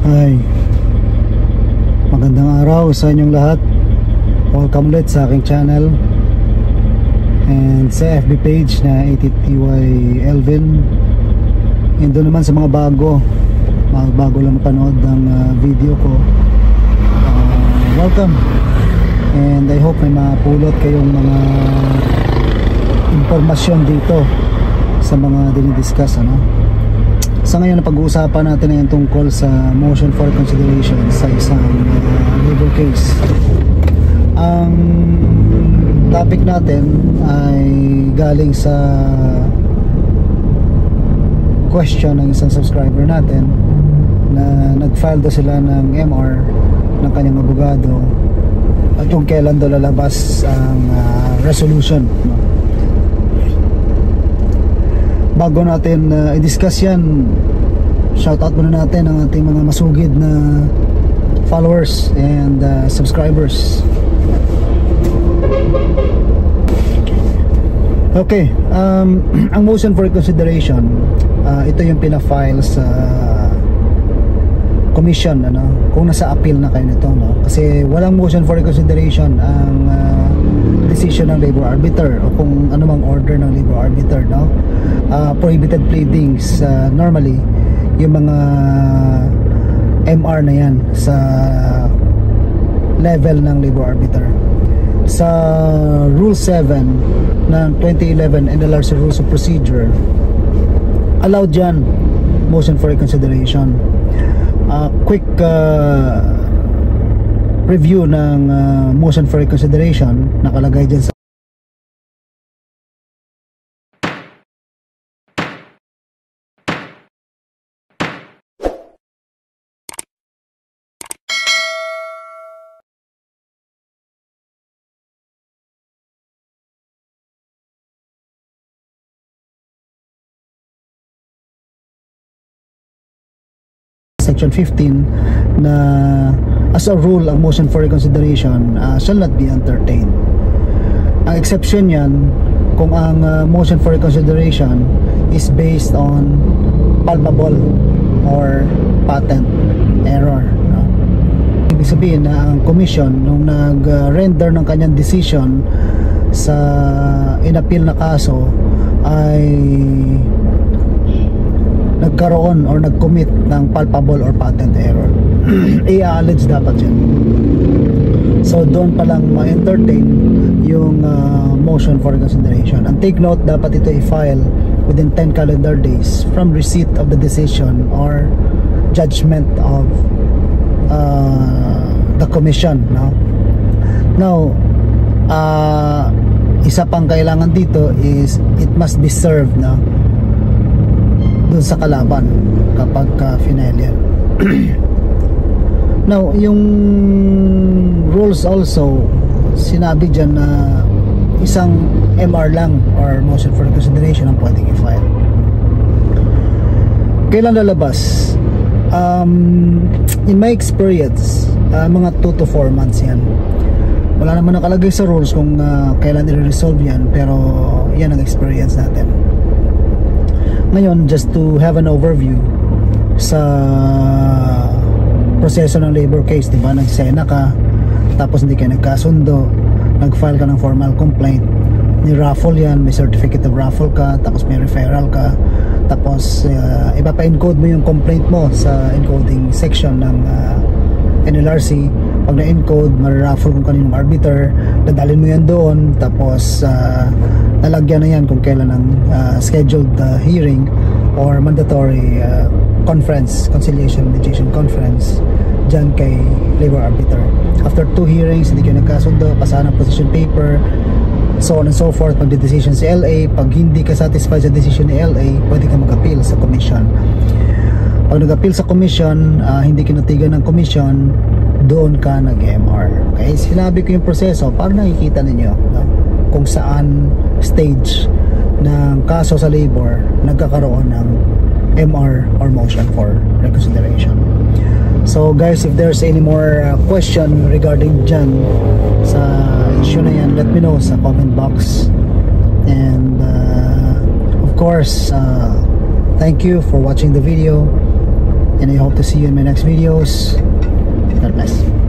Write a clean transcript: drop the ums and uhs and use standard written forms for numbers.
Hi, magandang araw sa inyong lahat. Welcome ulit sa aking channel and sa FB page na ATTY Elvin. And doon naman sa mga bago lang mapanood ng video ko, welcome. And I hope may mapulot kayong mga impormasyon dito sa mga dinidiscuss, Sa ngayon, pag-uusapan natin ngayon tungkol sa motion for reconsideration sa isang labor case. Ang topic natin ay galing sa question ng isang subscriber natin na nag-file daw sila ng MR ng kanyang abogado at kung kailan daw lalabas ang resolution. Bago natin i-discuss yan, shoutout muna natin ang ating mga masugid na followers and subscribers. Okay, ang motion for reconsideration, ito yung pina-file sa commission, kung nasa appeal na kayo nito, kasi walang motion for reconsideration ang decision ng labor arbiter o kung anumang order ng labor arbiter, prohibited pleadings, normally yung mga MR na yan sa level ng labor arbiter. Sa Rule 7 ng 2011 NLRC Rules of Procedure, allowed yan motion for reconsideration. Quick review ng motion for reconsideration nakalagay dyan sa Section 15 na as a rule ang motion for reconsideration shall not be entertained. Ang exception yan kung ang motion for reconsideration is based on palpable or patent error, Ibig sabihin na ang commission nung nag-render ng kanyang decision sa inappeal na kaso ay nagkaroon or nag-commit ng palpable or patent error. I-allege dapat yun. So doon palang ma-entertain yung motion for reconsideration. And take note, dapat ito i-file within 10 calendar days from receipt of the decision or judgment of the commission. Now, isa pang kailangan dito is it must be served dun sa kalaban kapag final yan. Now, yung rules also sinabi dyan na isang MR lang or motion for reconsideration ang pwedeng i-file. Kailan lalabas? In my experience, mga 2 to 4 months yan. Wala naman nakalagay sa rules kung kailan i-resolve yan, pero yan ang experience natin. Ngayon, just to have an overview sa proseso ng labor case, diba? Nagsena ka, tapos hindi ka nagkasundo, nag-file ka ng formal complaint, ni-raffle yan, may certificate of raffle ka, tapos may referral ka, tapos ipapa-encode mo yung complaint mo sa encoding section ng NLRC. Pag na-encode, ma-raffle kung kaninong arbiter, dadalhin mo yan doon, tapos lalagyan na yan kung kailan ang scheduled hearing or mandatory conference, conciliation mediation conference dyan kay labor arbiter. After 2 hearings, hindi kayo nagkasundo, pasahan ang position paper, so on and so forth. Magde-decision si LA. Pag hindi ka satisfied sa decision ni LA, pwede ka mag-appeal sa commission. Pag nag-appeal sa commission, hindi kinatigan ng commission, doon ka nag-MR. Okay, sinabi ko yung proseso para nakikita ninyo kung saan stage ng kaso sa labor nagkakaroon ng MR or motion for reconsideration. So guys, if there's any more question regarding dyan sa issue na yan, let me know sa comment box. And of course, thank you for watching the video. and I hope to see you in my next videos. God bless.